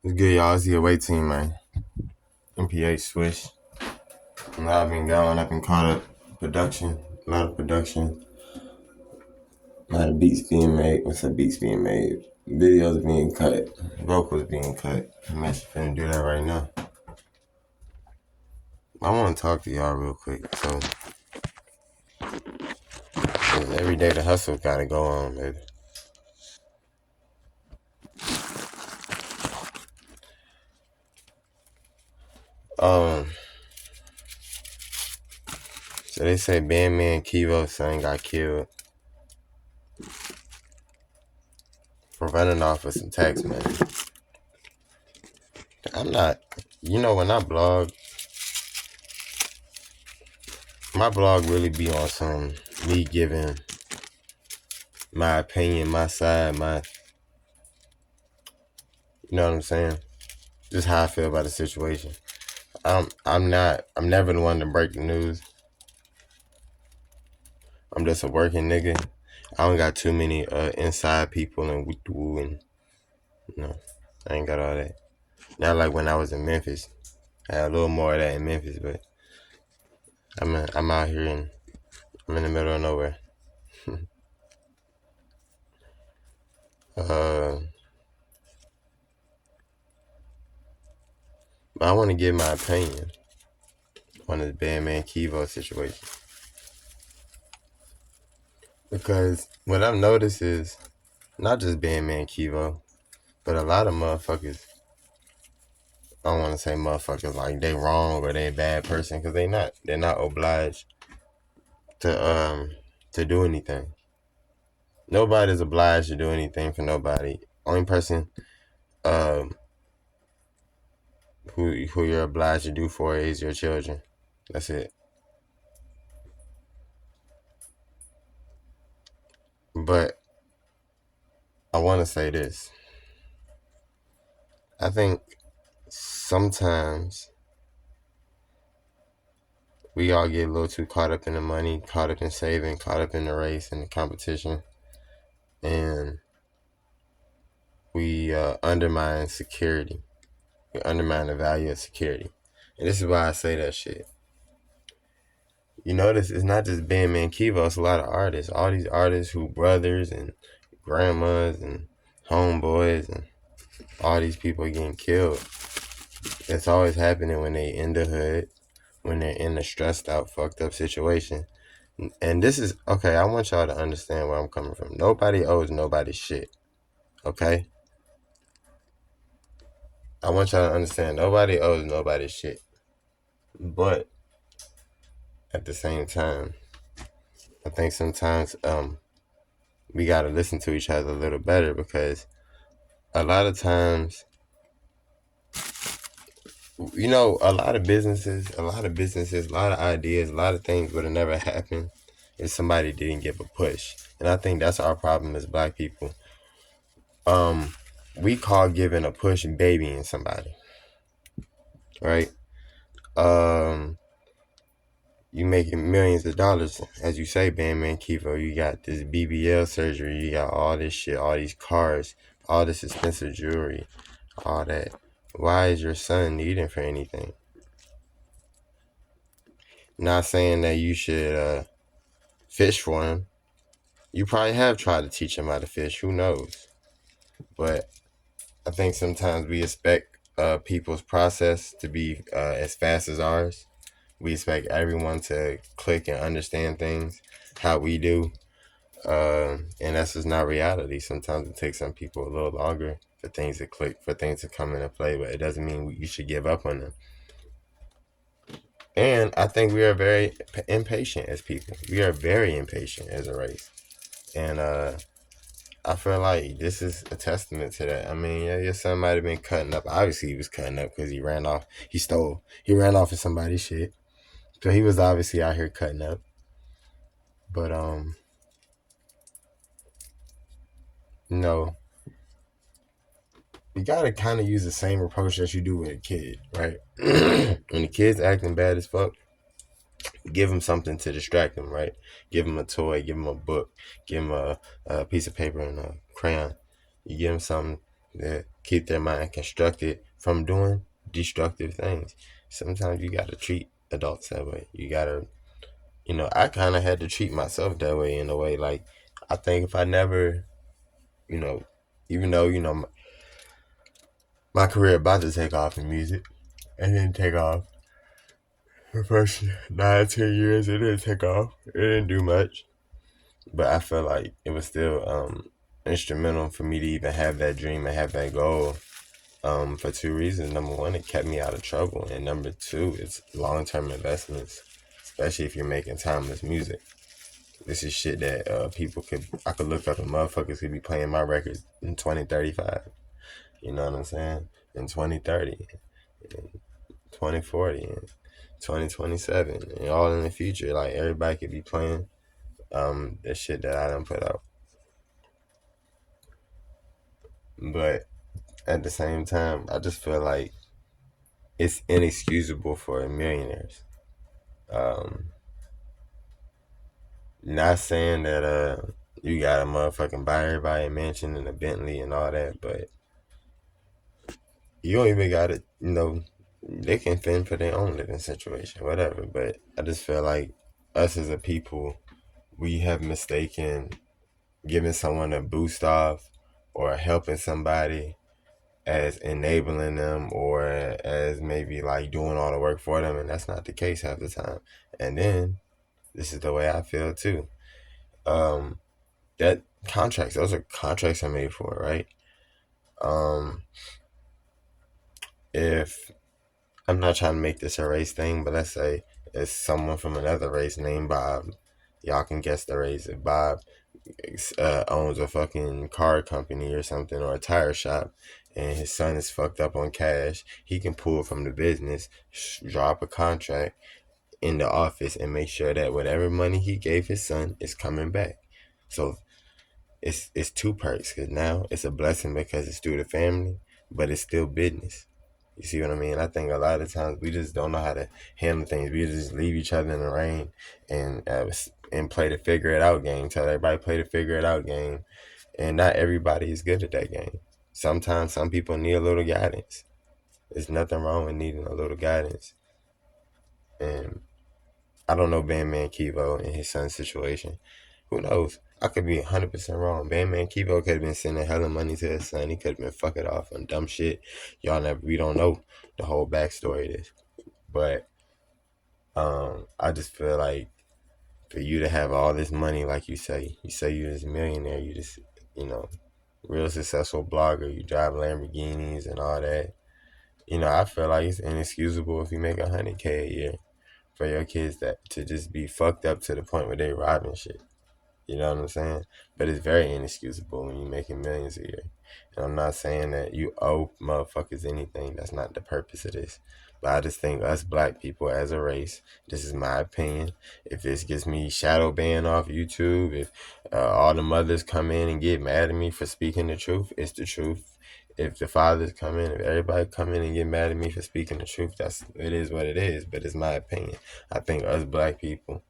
It's good, y'all. It's the away team, man. MPH Swish. A lot been going. I've been caught up. Production. A lot of production. A lot of beats being made. What's up? Beats being made. Videos being cut. Vocals being cut. I'm actually finna do that right now. I want to talk to y'all real quick. So, 'cause every day the hustle gotta go on, baby. Um, so they say Bandman Kevo's son got killed for running off with some tax money. I'm not, when I blog, my blog really be on some me giving my opinion, my side, you know what I'm saying? Just how I feel about the situation. I'm never the one to break the news. I'm just a working nigga. I don't got too many inside people and woo and I ain't got all that. Not like when I was in Memphis. I had a little more of that in Memphis, but I'm out here and I'm in the middle of nowhere. But I want to give my opinion on this Bandman Kevo situation. Because what I've noticed is not just Bandman Kevo, but a lot of motherfuckers, I don't want to say motherfuckers like they wrong or they a bad person, because they not. They're not obliged to do anything. Nobody's obliged to do anything for nobody. Only person who you're obliged to do for is your children. That's it. But I want to say this. I think sometimes we all get a little too caught up in the money, caught up in saving, caught up in the race and the competition, and we undermine security. We undermine the value of security. And this is why I say that shit. You notice it's not just Bandman Kevo, it's a lot of artists. All these artists who brothers and grandmas and homeboys and all these people getting killed. It's always happening when they in the hood, when they're in a stressed out, fucked up situation. And this is, okay, I want y'all to understand where I'm coming from. Nobody owes nobody shit, okay? I want y'all to understand nobody owes nobody shit. But at the same time, I think sometimes we gotta listen to each other a little better, because a lot of times, a lot of businesses, a lot of ideas, a lot of things would have never happened if somebody didn't give a push. And I think that's our problem as black people. We call giving a push babying somebody, right? You making millions of dollars, as you say, Bandman Kevo. You got this BBL surgery, you got all this shit, all these cars, all this expensive jewelry, all that. Why is your son needing for anything? Not saying that you should fish for him. You probably have tried to teach him how to fish. Who knows? But I think sometimes we expect people's process to be as fast as ours. We expect everyone to click and understand things how we do. And that's just not reality. Sometimes it takes some people a little longer for things to click, for things to come into play, but it doesn't mean you should give up on them. And I think we are very impatient as people. We are very impatient as a race. And I feel like this is a testament to that. I mean, yeah, your son might have been cutting up. Obviously, he was cutting up because he ran off. He ran off of somebody's shit. So he was obviously out here cutting up. But, no. You gotta kind of use the same approach that you do with a kid, right? When the kid's acting bad as fuck, give him something to distract him, right? Give him a toy, give him a book, give him a piece of paper and a crayon. You give him something that keep their mind constructed from doing destructive things. Sometimes you gotta treat adults that way. You gotta, I kind of had to treat myself that way in a way. Like, I think if I never, you know, even though, my career about to take off in music, it didn't take off. The first 9, 10 years, it didn't take off. It didn't do much. But I felt like it was still instrumental for me to even have that dream and have that goal. For two reasons. Number one, it kept me out of trouble. And number two, it's long-term investments, especially if you're making timeless music. This is shit that I could look up and motherfuckers could be playing my records in 2035. You know what I'm saying? In 2030, in 2040, and 2027, and all in the future. Like, everybody could be playing the shit that I done put out. But at the same time, I just feel like it's inexcusable for millionaires. Um, Not saying that you gotta motherfucking buy everybody a mansion and a Bentley and all that, but you don't even gotta, they can fend for their own living situation, whatever. But I just feel like us as a people, we have mistaken giving someone a boost off or helping somebody as enabling them or as maybe like doing all the work for them, and that's not the case half the time. And then this is the way I feel too. Um, that those are contracts are made for, right? Um, if I'm not trying to make this a race thing, but let's say it's someone from another race named Bob. Y'all can guess the race. If Bob owns a fucking car company or something or a tire shop, and his son is fucked up on cash, he can pull from the business, drop a contract in the office, and make sure that whatever money he gave his son is coming back. So it's two perks, because now it's a blessing because it's through the family, but it's still business. You see what I mean? I think a lot of times we just don't know how to handle things. We just leave each other in the rain and play the figure it out game. Tell everybody play the figure it out game, and not everybody is good at that game. Sometimes some people need a little guidance. There's nothing wrong with needing a little guidance. And I don't know Bandman Kevo and his son's situation. Who knows? I could be 100% wrong. Bandman Kevo could have been sending hella money to his son. He could have been fucking off on dumb shit. We don't know the whole backstory of this. But I just feel like for you to have all this money, like you say you're this millionaire, you just, real successful blogger, you drive Lamborghinis and all that. I feel like it's inexcusable if you make 100K a year for your kids to just be fucked up to the point where they robbing shit. You know what I'm saying? But it's very inexcusable when you're making millions a year. And I'm not saying that you owe motherfuckers anything. That's not the purpose of this. But I just think us black people as a race, this is my opinion. If this gets me shadow banned off YouTube, if all the mothers come in and get mad at me for speaking the truth, it's the truth. If the fathers come in, if everybody come in and get mad at me for speaking the truth, it is what it is. But it's my opinion. I think us black people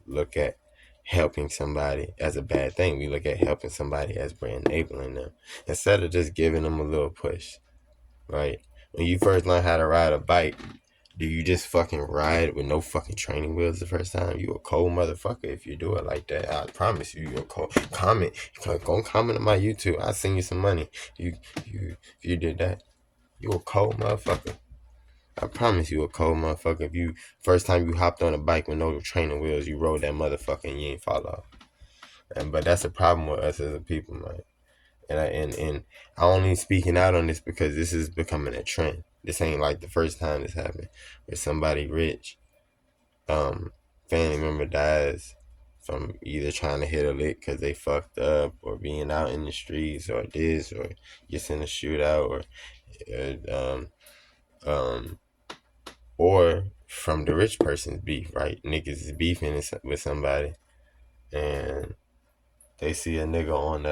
look at helping somebody as a bad thing. We look at helping somebody as we're enabling them instead of just giving them a little push, right? When you first learn how to ride a bike, do you just fucking ride with no fucking training wheels the first time? You a cold motherfucker if you do it like that. I promise you, you're a cold. Go comment on my YouTube. I'll send you some money. If you did that, you a cold motherfucker. I promise you a cold motherfucker. If you first time you hopped on a bike with no training wheels, you rode that motherfucker and you ain't fall off. But that's a problem with us as a people, man. And I only speaking out on this because this is becoming a trend. This ain't like the first time this happened. Where somebody rich, family member dies from either trying to hit a lick because they fucked up, or being out in the streets, or this, or gets in a shootout, or from the rich person's beef, right? Niggas is beefing with somebody, and they see a nigga on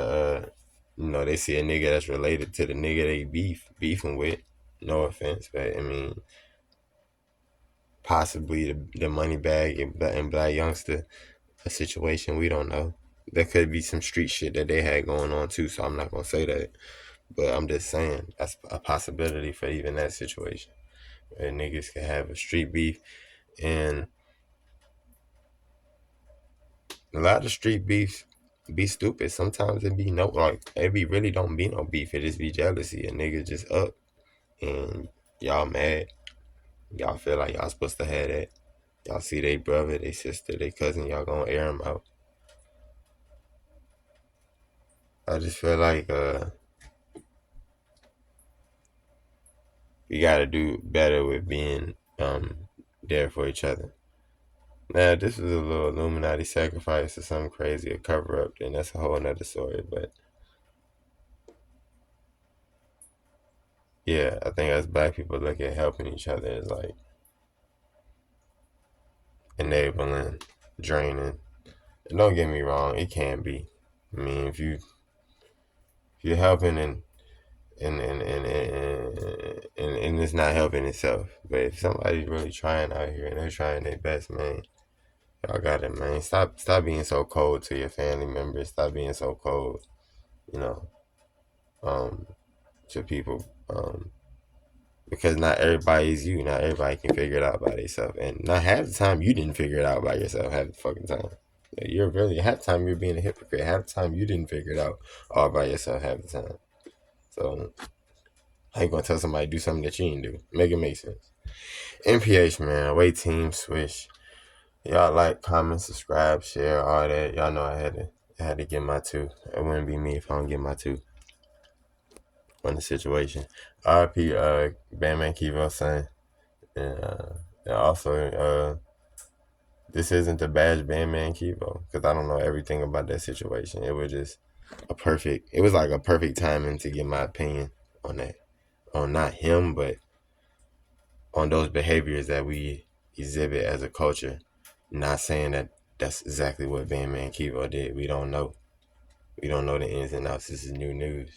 they see a nigga that's related to the nigga they beefing with. No offense, but I mean, possibly the money bag and Black Youngster, a situation we don't know. There could be some street shit that they had going on too, so I'm not gonna say that. But I'm just saying that's a possibility for even that situation. Where niggas can have a street beef, and a lot of street beefs be stupid. Sometimes it be no, like it be really don't be no beef. It just be jealousy. A nigga just up and y'all mad. Y'all feel like y'all supposed to have that. Y'all see they brother, they sister, they cousin. Y'all gonna air them out. I just feel like we gotta do better with being there for each other. Now, this is a little Illuminati sacrifice or something crazy, a cover up, then that's a whole nother story. But yeah, I think as black people look at helping each other as like enabling, draining. And don't get me wrong, it can be. I mean, if you're helping and it's not helping itself. But if somebody's really trying out here and they're trying their best, man, y'all got it, man. Stop being so cold to your family members. Stop being so cold, you know, um, to people. Because not everybody's you. Not everybody can figure it out by themselves. And not half the time you didn't figure it out by yourself half the fucking time. You're really half the time you're being a hypocrite. Half the time you didn't figure it out all by yourself half the time. So I ain't gonna tell somebody to do something that you didn't do. Make it make sense. NPH, man, away team switch. Y'all like, comment, subscribe, share, all that. Y'all know I had to get my two. It wouldn't be me if I don't get my two on the situation. RP Bandman Kevo son. And also this isn't the badge Bandman Kevo, because I don't know everything about that situation. It was just it was like a perfect timing to get my opinion on that. On not him, but on those behaviors that we exhibit as a culture. Not saying that that's exactly what Bandman Kevo did. We don't know. We don't know the ins and outs. This is new news.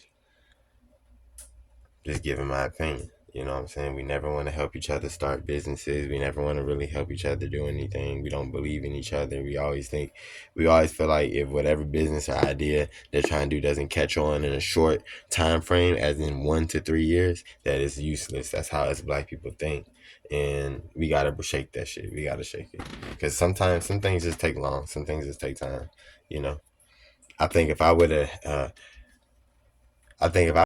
Just giving my opinion. You know what I'm saying? We never want to help each other start businesses. We never want to really help each other do anything. We don't believe in each other. We always feel like if whatever business or idea they're trying to do doesn't catch on in a short time frame, as in 1 to 3 years, that it's useless. That's how us black people think. And we got to shake that shit. We got to shake it. Because sometimes some things just take long. Some things just take time. You know? I think if I would have, I think if I